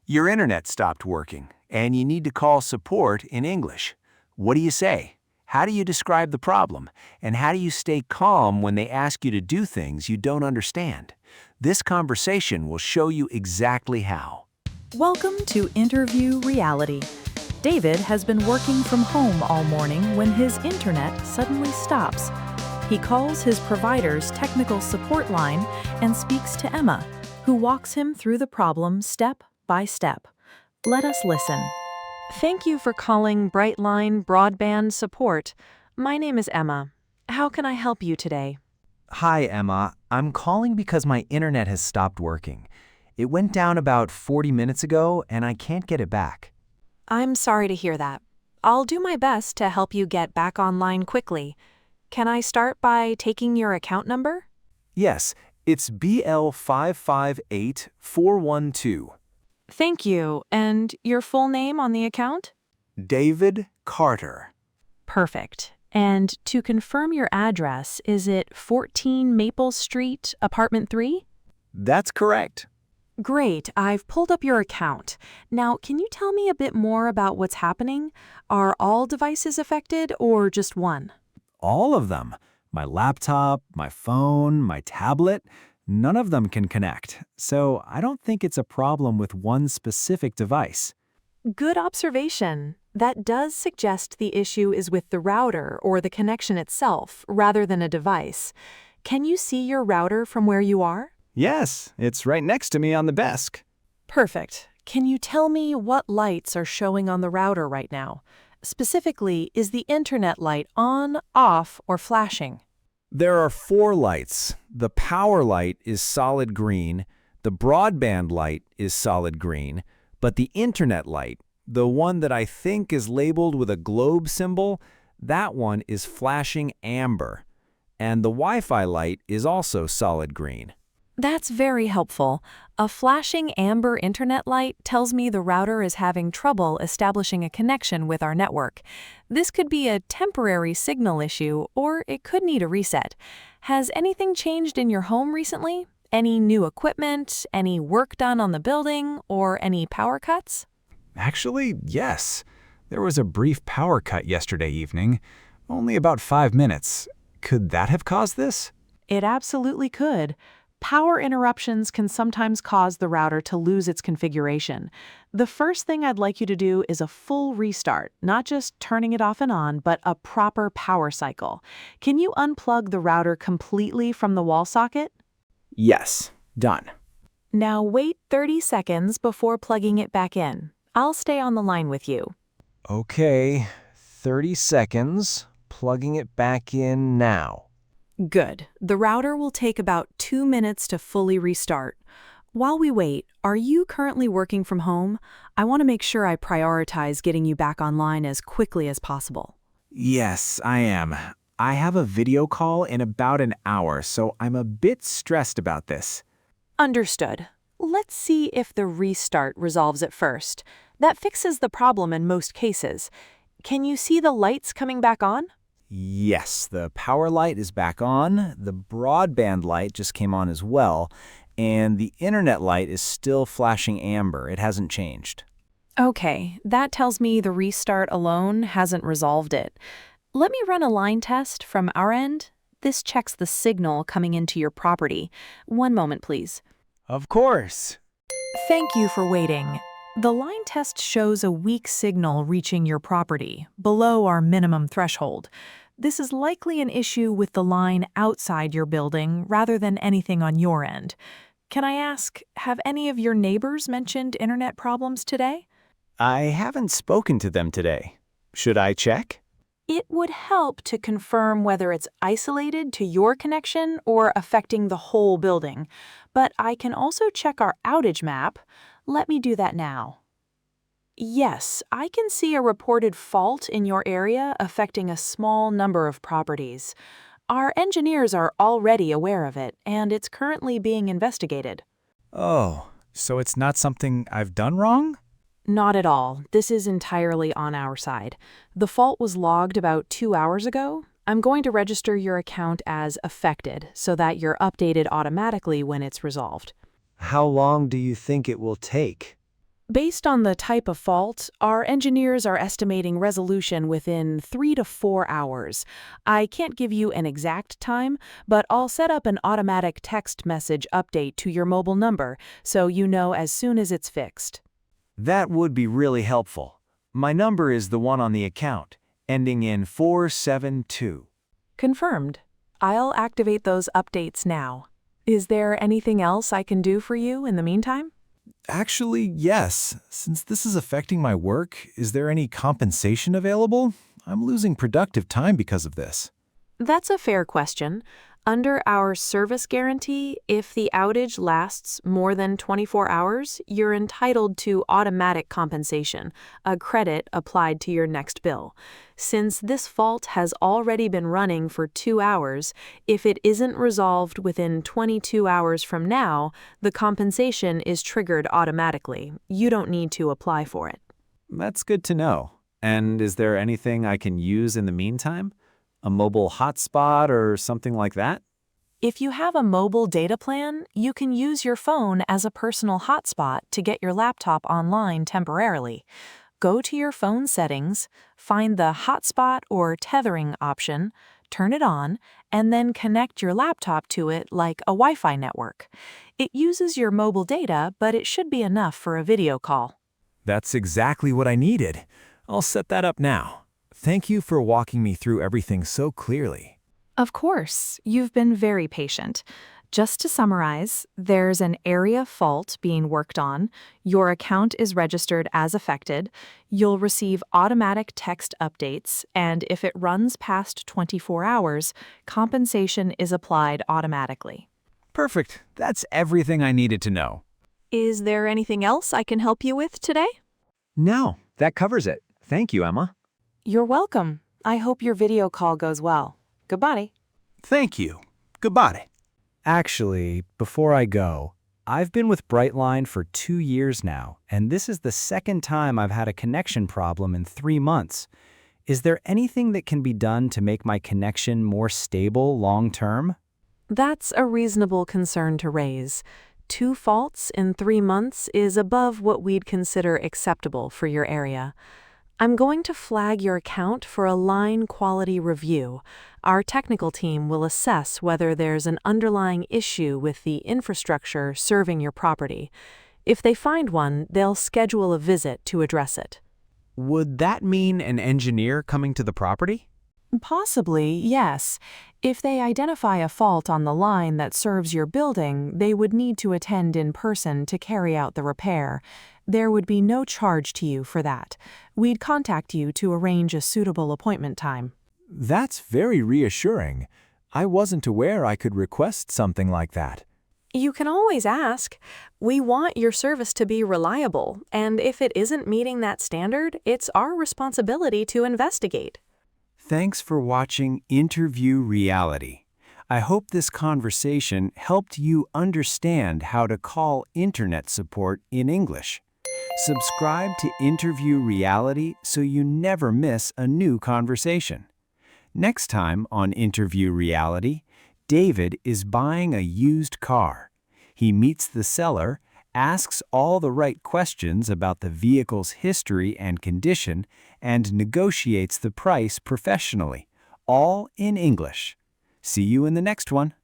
Your internet stopped working, and you need to call support in English. What do you say? How do you describe the problem? And how do you stay calm when they ask you to do things you don't understand? This conversation will show you exactly how. Welcome to Interview Reality. David has been working from home all morning when his internet suddenly stops. He calls his provider's technical support line and speaks to Emma, who walks him through the problem step by step. Let us listen. Thank you for calling BrightLine Broadband Support. My name is Emma. How can I help you today? Hi, Emma. I'm calling because my internet has stopped working. It went down about 40 minutes ago, and I can't get it back. I'm sorry to hear that. I'll do my best to help you get back online quickly. Can I start by taking your account number? Yes, it's BL558412. Thank you. And your full name on the account? David Carter. Perfect. And to confirm your address, is it 14 Maple Street, Apartment 3? That's correct. Great, I've pulled up your account. Now, can you tell me a bit more about what's happening? Are all devices affected or just one? All of them. My laptop, my phone, my tablet, none of them can connect. So I don't think it's a problem with one specific device. Good observation. That does suggest the issue is with the router or the connection itself rather than a device. Can you see your router from where you are? Yes, it's right next to me on the desk. Perfect. Can you tell me what lights are showing on the router right now? Specifically, is the internet light on, off, or flashing? There are 4 lights. The power light is solid green, the broadband light is solid green, but the internet light, the one that I think is labeled with a globe symbol, that one is flashing amber. And the Wi-Fi light is also solid green. That's very helpful. A flashing amber internet light tells me the router is having trouble establishing a connection with our network. This could be a temporary signal issue, or it could need a reset. Has anything changed in your home recently? Any new equipment, any work done on the building, or any power cuts? Actually, yes. There was a brief power cut yesterday evening, only about 5 minutes. Could that have caused this? It absolutely could. Power interruptions can sometimes cause the router to lose its configuration. The first thing I'd like you to do is a full restart, not just turning it off and on, but a proper power cycle. Can you unplug the router completely from the wall socket? Yes, done. Now wait 30 seconds before plugging it back in. I'll stay on the line with you. Okay, 30 seconds, plugging it back in now. Good. The router will take about 2 minutes to fully restart. While we wait, are you currently working from home? I want to make sure I prioritize getting you back online as quickly as possible. Yes, I am. I have a video call in about an hour, so I'm a bit stressed about this. Understood. Let's see if the restart resolves it first. That fixes the problem in most cases. Can you see the lights coming back on? Yes, the power light is back on, the broadband light just came on as well, and the internet light is still flashing amber. It hasn't changed. Okay, that tells me the restart alone hasn't resolved it. Let me run a line test from our end. This checks the signal coming into your property. One moment, please. Of course. Thank you for waiting. The line test shows a weak signal reaching your property, below our minimum threshold. This is likely an issue with the line outside your building rather than anything on your end. Can I ask, have any of your neighbors mentioned internet problems today? I haven't spoken to them today. Should I check? It would help to confirm whether it's isolated to your connection or affecting the whole building. But I can also check our outage map. Let me do that now. Yes, I can see a reported fault in your area affecting a small number of properties. Our engineers are already aware of it, and it's currently being investigated. Oh, so it's not something I've done wrong? Not at all. This is entirely on our side. The fault was logged about 2 hours ago. I'm going to register your account as affected so that you're updated automatically when it's resolved. How long do you think it will take? Based on the type of fault, our engineers are estimating resolution within 3 to 4 hours. I can't give you an exact time, but I'll set up an automatic text message update to your mobile number so you know as soon as it's fixed. That would be really helpful. My number is the one on the account, ending in 472. Confirmed. I'll activate those updates now. Is there anything else I can do for you in the meantime? Actually, yes. Since this is affecting my work, is there any compensation available? I'm losing productive time because of this. That's a fair question. Under our service guarantee, if the outage lasts more than 24 hours, you're entitled to automatic compensation, a credit applied to your next bill. Since this fault has already been running for 2 hours, if it isn't resolved within 22 hours from now, the compensation is triggered automatically. You don't need to apply for it. That's good to know. And is there anything I can use in the meantime? A mobile hotspot or something like that? If you have a mobile data plan, you can use your phone as a personal hotspot to get your laptop online temporarily. Go to your phone settings, find the hotspot or tethering option, turn it on, and then connect your laptop to it like a Wi-Fi network. It uses your mobile data, but it should be enough for a video call. That's exactly what I needed. I'll set that up now. Thank you for walking me through everything so clearly. Of course, you've been very patient. Just to summarize, there's an area fault being worked on, your account is registered as affected, you'll receive automatic text updates, and if it runs past 24 hours, compensation is applied automatically. Perfect. That's everything I needed to know. Is there anything else I can help you with today? No, that covers it. Thank you, Emma. You're welcome. I hope your video call goes well. Goodbye. Thank you. Goodbye. Actually, before I go, I've been with BrightLine for 2 years now, and this is the second time I've had a connection problem in 3 months. Is there anything that can be done to make my connection more stable long-term? That's a reasonable concern to raise. 2 faults in 3 months is above what we'd consider acceptable for your area. I'm going to flag your account for a line quality review. Our technical team will assess whether there's an underlying issue with the infrastructure serving your property. If they find one, they'll schedule a visit to address it. Would that mean an engineer coming to the property? Possibly, yes. If they identify a fault on the line that serves your building, they would need to attend in person to carry out the repair. There would be no charge to you for that. We'd contact you to arrange a suitable appointment time. That's very reassuring. I wasn't aware I could request something like that. You can always ask. We want your service to be reliable, and if it isn't meeting that standard, it's our responsibility to investigate. Thanks for watching Interview Reality. I hope this conversation helped you understand how to call internet support in English. Subscribe to Interview Reality so you never miss a new conversation. Next time on Interview Reality, David is buying a used car. He meets the seller, asks all the right questions about the vehicle's history and condition, and negotiates the price professionally, all in English. See you in the next one.